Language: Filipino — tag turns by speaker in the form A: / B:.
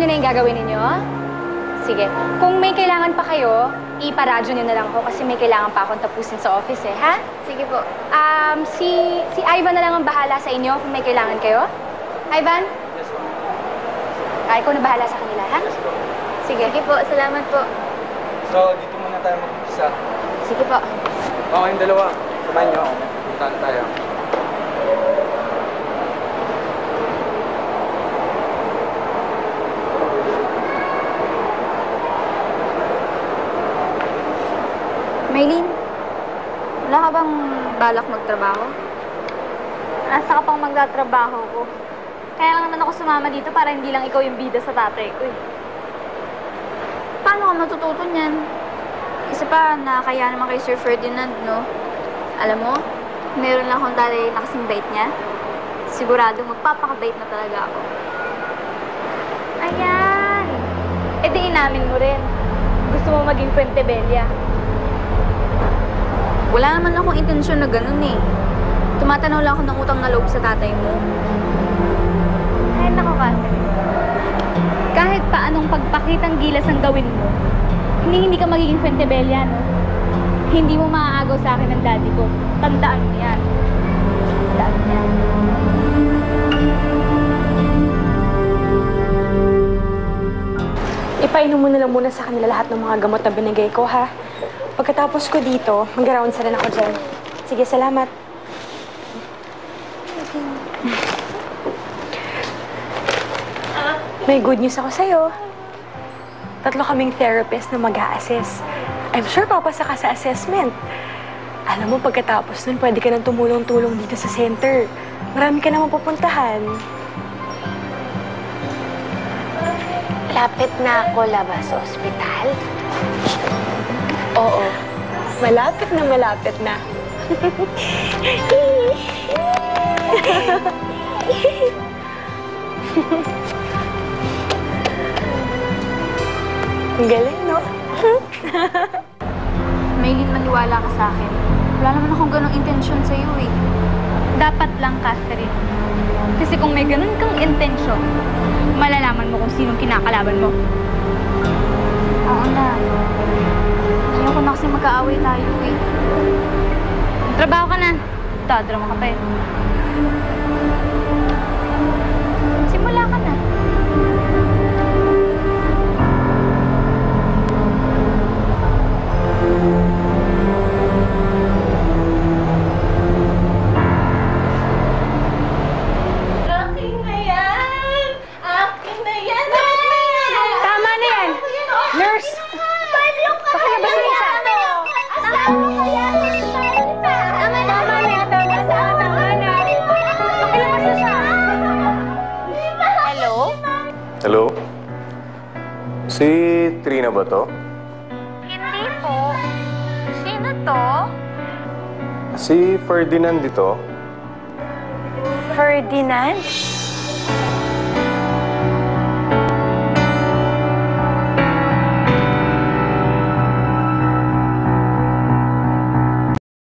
A: niyo na yung gagawin ninyo? Sige. Kung may kailangan pa kayo, iparadyo niyo na lang ako kasi may kailangan pa akong tapusin sa office eh, ha?
B: Sige po.
A: Si Ivan na lang ang bahala sa inyo kung may kailangan kayo. Ivan?
C: Yes, po.
A: Ikaw na bahala sa kanila, ha?
C: Yes, po.
A: Sige.
B: Sige po, salamat po.
C: So, dito muna tayo mag-umpisa.
B: Sige po.
C: O, kayong dalawa. Samahan niyo ako. Puntahan tayo.
B: Maylin, wala ka bang balak magtrabaho?
D: Asa ka pang magtatrabaho ko. Kaya lang naman ako sumama dito para hindi lang ikaw yung bida sa tatay ko eh.
B: Paano ka matututo niyan? Isa pa, nakakaya naman kay Sir Ferdinand, no? Alam mo, meron lang akong tatay na kasing bait niya. Sigurado magpapakabait na talaga ako.
D: Ayan! E di inamin mo rin. Gusto mo maging Puente Bella.
B: Wala naman akong intensyon na ganun eh. Tumatanaw lang ako ng utang na loob sa tatay mo.
D: Ay, naku, Catherine. Kahit pa anong pagpakitang gilas ang gawin mo, hindi ka magiging Puente Bella, no? Hindi mo maaagaw sa akin ng daddy ko. Tandaan mo yan. Tandaan mo yan.
A: Ipainom mo na lang muna sa kanila lahat ng mga gamot na binigay ko, ha? Pagkatapos ko dito, mag-rounds na rin ako dyan. Sige, salamat. May good news ako sa'yo. 3 kaming therapist na mag-a-assess. I'm sure papasa ka sa assessment. Alam mo, pagkatapos nun, pwede ka nang tumulong-tulong dito sa center. Marami ka na mapupuntahan.
E: Lapit na ako labas sa ospital.
A: Oo. Malapit na. Ang galing, no?
B: Maylin, maniwala ka sa akin. Wala naman akong ganong intensyon sa'yo eh.
D: Dapat lang, Catherine. Kasi kung may ganun kang intensyon, malalaman mo kung sinong kinakalaban mo.
B: Oo na. Ayoko na kasi magkaaway tayo eh.
D: Trabaho ka na. Dadrama ka pa eh. Simula ka na.
E: Akin na yan! Akin na yan!
A: Tama na yan! Nurse! Pakilabasin mo siya!
E: Tama na yan!
F: Hello? Si Trina ba to?
D: Hindi po. Sino to?
F: Si Ferdinand dito?
A: Ferdinand?